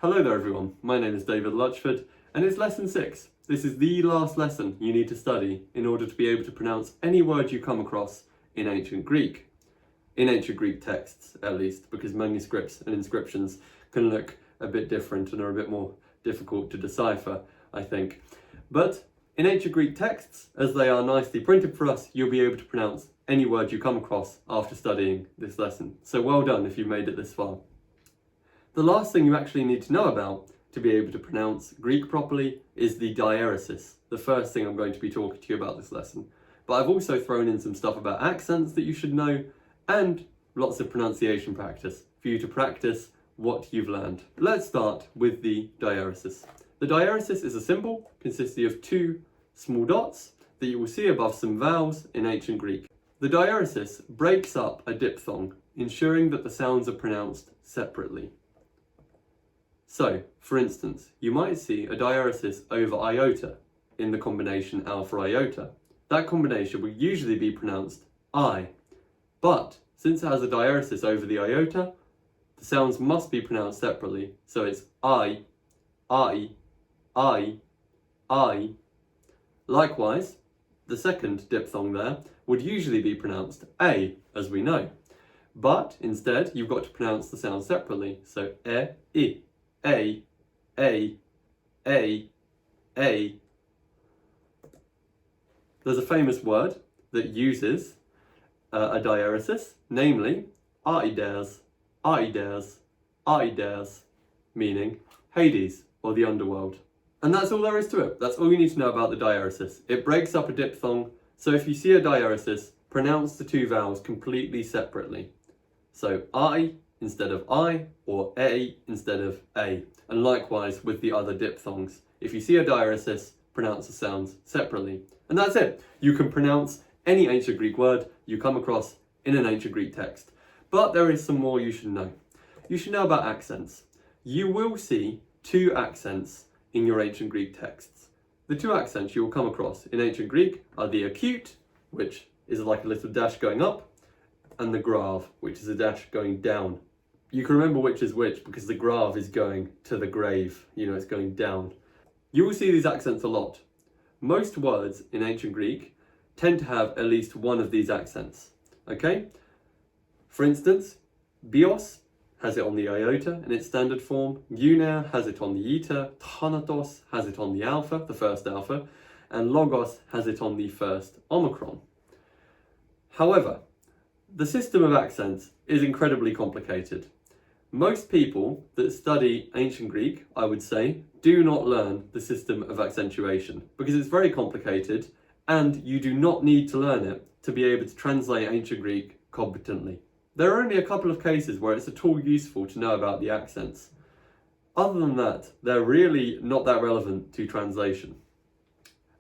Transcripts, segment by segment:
Hello there everyone, my name is David Lutchford and it's lesson 6. This is the last lesson you need to study in order to be able to pronounce any word you come across in ancient Greek. In ancient Greek texts at least, because manuscripts and inscriptions can look a bit different and are a bit more difficult to decipher, I think. But in ancient Greek texts, as they are nicely printed for us, you'll be able to pronounce any word you come across after studying this lesson. So well done if you've made it this far. The last thing you actually need to know about to be able to pronounce Greek properly is the diaeresis, the first thing I'm going to be talking to you about this lesson. But I've also thrown in some stuff about accents that you should know and lots of pronunciation practice for you to practice what you've learned. Let's start with the diaeresis. The diaeresis is a symbol consisting of two small dots that you will see above some vowels in ancient Greek. The diaeresis breaks up a diphthong, ensuring that the sounds are pronounced separately. So, for instance, you might see a diaeresis over iota in the combination alpha iota. That combination will usually be pronounced I, but since it has a diaeresis over the iota, the sounds must be pronounced separately. So it's I. Likewise, the second diphthong there would usually be pronounced A, as we know. But instead, you've got to pronounce the sound separately. So I. A. There's a famous word that uses a diaeresis, namely Diaeresis, meaning Hades or the underworld. And that's all there is to it. That's all you need to know about the diaeresis. It breaks up a diphthong, so if you see a diaeresis, pronounce the two vowels completely separately. So I instead of I, or A instead of A. And likewise with the other diphthongs. If you see a diaeresis, pronounce the sounds separately. And that's it. You can pronounce any ancient Greek word you come across in an ancient Greek text. But there is some more you should know. You should know about accents. You will see two accents in your ancient Greek texts. The two accents you will come across in ancient Greek are the acute, which is like a little dash going up, and the grave, which is a dash going down. You can remember which is which because the grave is going to the grave, it's going down. You will see these accents a lot. Most words in ancient Greek tend to have at least one of these accents, okay? For instance, bios has it on the iota in its standard form, euner has it on the eta, thanatos has it on the alpha, the first alpha, and logos has it on the first omicron. However, the system of accents is incredibly complicated. Most people that study ancient Greek, I would say, do not learn the system of accentuation because it's very complicated and you do not need to learn it to be able to translate ancient Greek competently. There are only a couple of cases where it's at all useful to know about the accents. Other than that, they're really not that relevant to translation.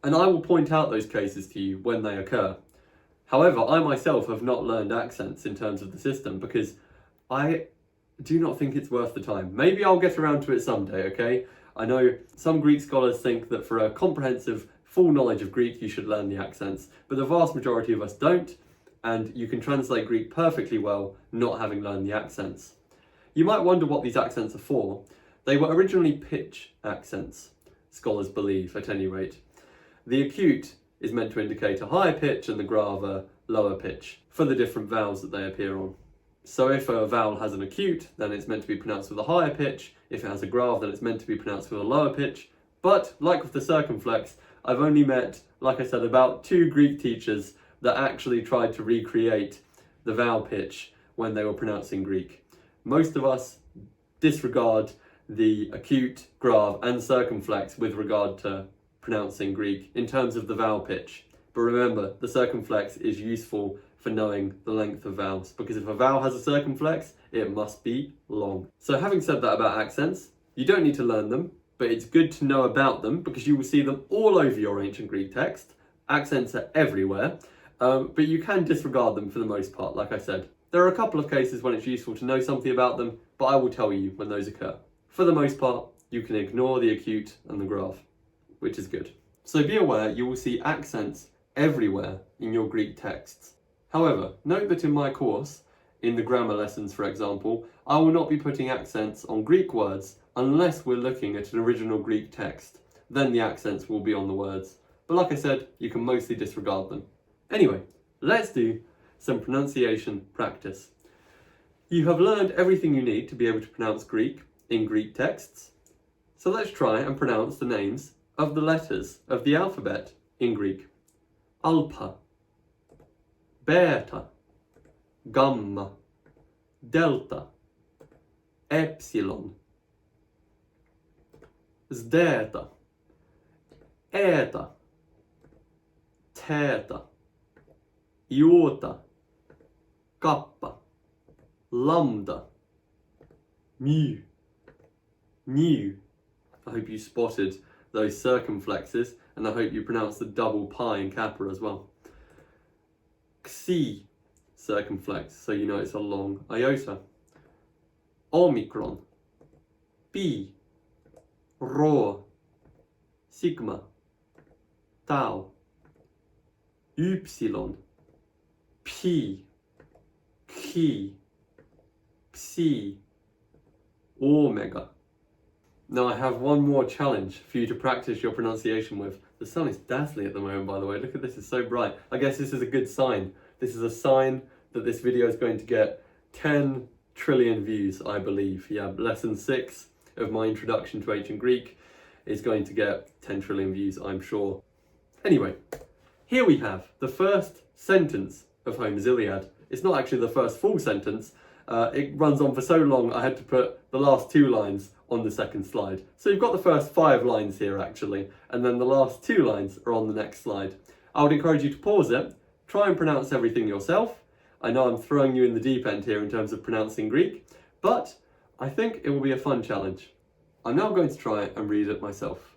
And I will point out those cases to you when they occur. However, I myself have not learned accents in terms of the system because I do not think it's worth the time. Maybe I'll get around to it someday, okay? I know some Greek scholars think that for a comprehensive, full knowledge of Greek, you should learn the accents, but the vast majority of us don't, and you can translate Greek perfectly well, not having learned the accents. You might wonder what these accents are for. They were originally pitch accents, scholars believe, at any rate. The acute is meant to indicate a higher pitch and the grave a lower pitch for the different vowels that they appear on. So if a vowel has an acute, then it's meant to be pronounced with a higher pitch. If it has a grave, then it's meant to be pronounced with a lower pitch. But like with the circumflex, I've only met, like I said, about 2 Greek teachers that actually tried to recreate the vowel pitch when they were pronouncing Greek. Most of us disregard the acute, grave and circumflex with regard to pronouncing Greek in terms of the vowel pitch. But remember, the circumflex is useful for knowing the length of vowels, because if a vowel has a circumflex, it must be long. So having said that about accents, you don't need to learn them, but it's good to know about them because you will see them all over your ancient Greek text. Accents are everywhere, but you can disregard them for the most part, like I said. There are a couple of cases when it's useful to know something about them, but I will tell you when those occur. For the most part, you can ignore the acute and the grave, which is good. So be aware you will see accents everywhere in your Greek texts. However, note that in my course, in the grammar lessons for example, I will not be putting accents on Greek words unless we're looking at an original Greek text. Then the accents will be on the words. But like I said, you can mostly disregard them. Anyway, let's do some pronunciation practice. You have learned everything you need to be able to pronounce Greek in Greek texts. So let's try and pronounce the names of the letters of the alphabet in Greek. Alpha, beta, gamma, delta, epsilon, zeta, eta, theta, iota, kappa, lambda, mu, nu. I hope you spotted those circumflexes, and I hope you pronounced the double pi in kappa as well. Xi, circumflex, so you know it's a long iota. Omicron, pi, rho, sigma, tau, upsilon, pi, chi, psi, omega. Now I have one more challenge for you to practice your pronunciation with. The sun is dazzling at the moment, by the way. Look at this, it's so bright. I guess this is a good sign. This is a sign that this video is going to get 10 trillion views, I believe. Yeah, lesson 6 of my introduction to ancient Greek is going to get 10 trillion views, I'm sure. Anyway, here we have the first sentence of Homer's Iliad. It's not actually the first full sentence. It runs on for so long I had to put the last 2 lines on the second slide. So you've got the first 5 lines here actually, and then the last 2 lines are on the next slide. I would encourage you to pause it, try and pronounce everything yourself. I know I'm throwing you in the deep end here in terms of pronouncing Greek, but I think it will be a fun challenge. I'm now going to try and read it myself.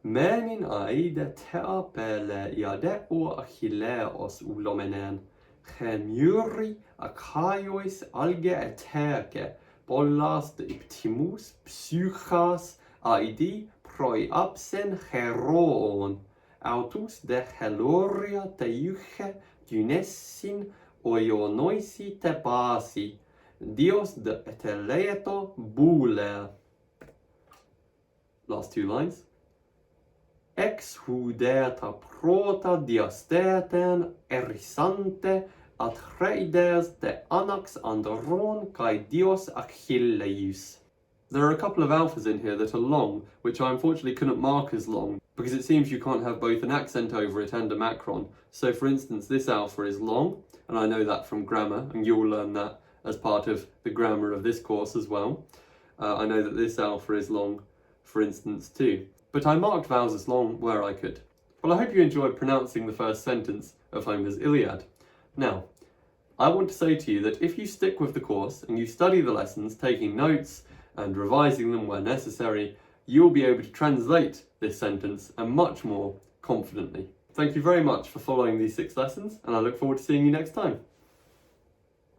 Menin aide tea pele iade o achilleos ulomenen. Chemuri akaiois alge eteke. Bollas de iptimus psychas aidi proi absen heroon. Autus de heloria teuche dunessin oionoisi te basi. Dios de eteleto bule. Last 2 lines. Ex hudeta prota diasteten erisante Atreides de anax andron kai dios Achilleus. There are a couple of alphas in here that are long, which I unfortunately couldn't mark as long, because it seems you can't have both an accent over it and a macron. So for instance, this alpha is long, and I know that from grammar, and you'll learn that as part of the grammar of this course as well. I know that this alpha is long, for instance, too. But I marked vowels as long where I could. Well, I hope you enjoyed pronouncing the first sentence of Homer's Iliad. Now, I want to say to you that if you stick with the course and you study the lessons, taking notes and revising them where necessary, you'll be able to translate this sentence and much more confidently. Thank you very much for following these 6 lessons, and I look forward to seeing you next time.